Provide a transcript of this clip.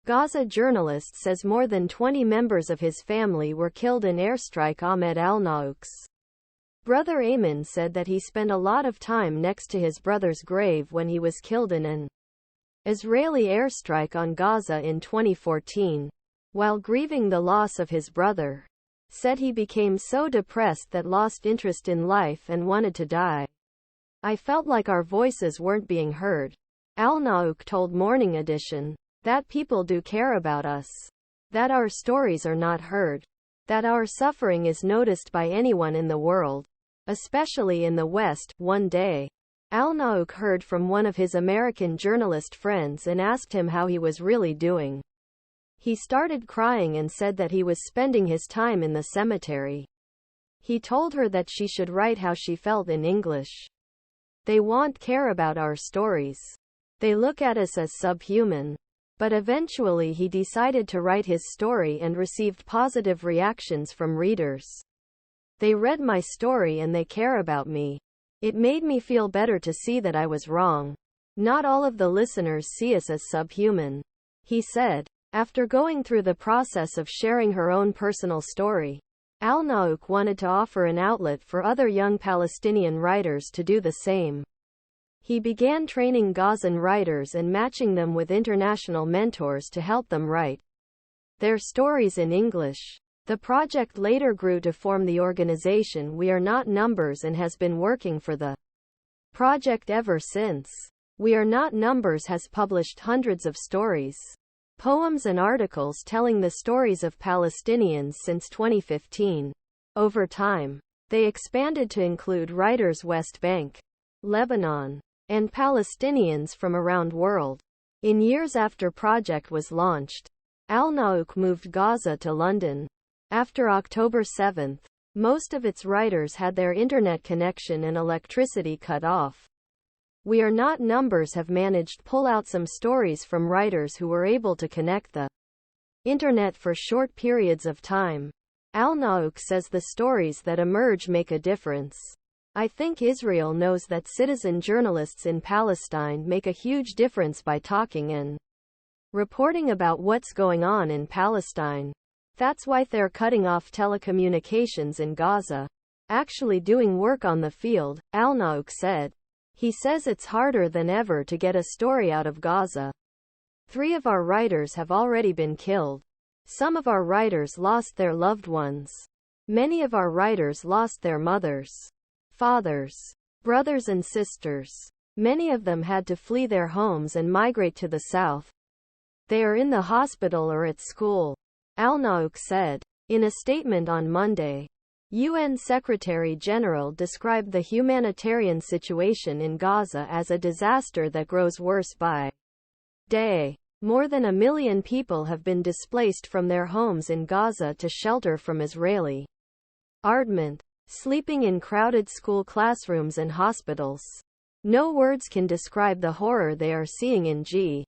Gaza journalist says more than 20 members of his family were killed in airstrike. Ahmed Alnaouq's brother Eyman said that he spent a lot of time next to his brother's grave when he was killed in an Israeli airstrike on Gaza in 2014. While grieving the loss of his brother, said he became so depressed that lost interest in life and wanted to die. I felt like our voices weren't being heard. Alnaouq told Morning Edition that people do care about us, that our stories are not heard, that our suffering is noticed by anyone in the world, especially in the West. One day, Alnaouq heard from one of his American journalist friends and asked him how he was really doing. He started crying and said that he was spending his time in the cemetery. He told her that she should write how she felt in English. They won't care about our stories. They look at us as subhuman. But eventually he decided to write his story and received positive reactions from readers. They read my story and they care about me. It made me feel better to see that I was wrong. Not all of the listeners see us as subhuman, he said. After going through the process of sharing her own personal story, Alnaouq wanted to offer an outlet for other young Palestinian writers to do the same. He began training Gazan writers and matching them with international mentors to help them write their stories in English. The project later grew to form the organization We Are Not Numbers and has been working for the project ever since. We Are Not Numbers has published hundreds of stories, poems and articles telling the stories of Palestinians since 2015. Over time, they expanded to include writers West Bank, Lebanon, and Palestinians from around world. In years after project was launched, Alnaouq moved Gaza to London. After October 7, most of its writers had their internet connection and electricity cut off. We Are Not Numbers have managed pull out some stories from writers who were able to connect the internet for short periods of time. Alnaouq says the stories that emerge make a difference. I think Israel knows that citizen journalists in Palestine make a huge difference by talking and reporting about what's going on in Palestine. That's why they're cutting off telecommunications in Gaza. Actually doing work on the field, Alnaouq said. He says it's harder than ever to get a story out of Gaza. 3 of our writers have already been killed. Some of our writers lost their loved ones. Many of our writers lost their mothers, fathers, brothers and sisters. Many of them had to flee their homes and migrate to the south. They are in the hospital or at school, Alnaouq said. In a statement on Monday, UN Secretary-General described the humanitarian situation in Gaza as a disaster that grows worse by day. More than 1 million people have been displaced from their homes in Gaza to shelter from Israeli ardment, sleeping in crowded school classrooms and hospitals. No words can describe the horror they are seeing in Gaza.